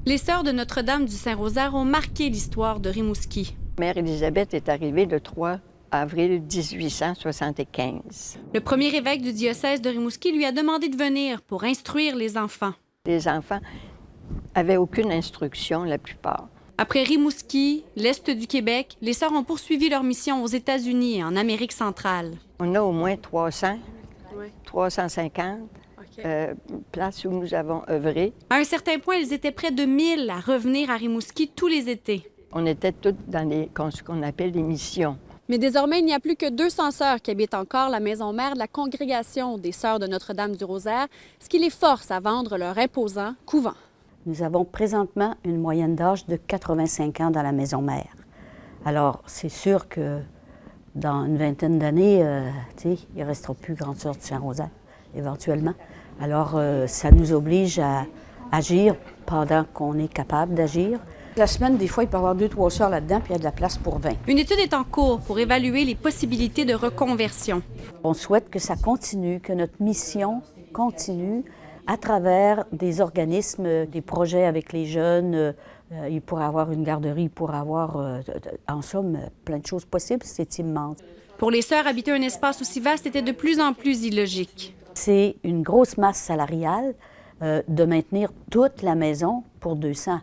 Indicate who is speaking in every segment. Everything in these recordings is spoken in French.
Speaker 1: Les Sœurs de Notre-Dame du Saint-Rosaire ont marqué l'histoire de Rimouski.
Speaker 2: Mère Élisabeth est arrivée le 3 avril 1875.
Speaker 1: Le premier évêque du diocèse de Rimouski lui a demandé de venir pour instruire les enfants.
Speaker 2: Les enfants n'avaient aucune instruction, la plupart.
Speaker 1: Après Rimouski, l'Est du Québec, les Sœurs ont poursuivi leur mission aux États-Unis et en Amérique centrale.
Speaker 2: On a au moins 300, 350 places où nous avons œuvré.
Speaker 1: À un certain point, ils étaient près de 1000 à revenir à Rimouski tous les étés.
Speaker 2: On était toutes dans ce qu'on appelle les missions.
Speaker 1: Mais désormais, il n'y a plus que 200 sœurs qui habitent encore la maison mère de la congrégation des Sœurs de Notre-Dame du Rosaire, ce qui les force à vendre leur imposant couvent.
Speaker 3: Nous avons présentement une moyenne d'âge de 85 ans dans la maison mère. Alors, c'est sûr que dans une vingtaine d'années, il ne restera plus grande sœur du Saint-Rosaire, éventuellement. Alors, ça nous oblige à agir pendant qu'on est capable d'agir. La semaine, des fois, il peut y avoir 2-3 sœurs là-dedans, puis il y a de la place pour 20.
Speaker 1: Une étude est en cours pour évaluer les possibilités de reconversion.
Speaker 3: On souhaite que ça continue, que notre mission continue à travers des organismes, des projets avec les jeunes. Il pourrait avoir une garderie, il pourrait avoir, en somme, plein de choses possibles. C'est immense.
Speaker 1: Pour les sœurs, habiter un espace aussi vaste était de plus en plus illogique.
Speaker 3: C'est une grosse masse salariale de maintenir toute la maison pour 200.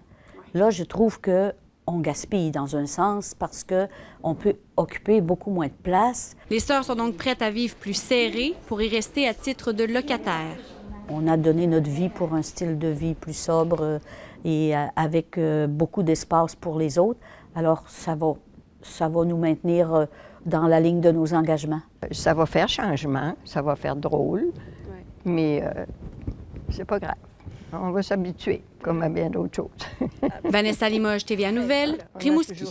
Speaker 3: Là, je trouve qu'on gaspille dans un sens parce qu'on peut occuper beaucoup moins de place.
Speaker 1: Les sœurs sont donc prêtes à vivre plus serrées pour y rester à titre de locataires.
Speaker 3: On a donné notre vie pour un style de vie plus sobre et avec beaucoup d'espace pour les autres. Alors, ça va nous maintenir dans la ligne de nos engagements.
Speaker 2: Ça va faire changement, ça va faire drôle, mais c'est pas grave. On va s'habituer, comme à bien d'autres choses.
Speaker 1: Vanessa Limoges, TVA Nouvelles, Rimouski.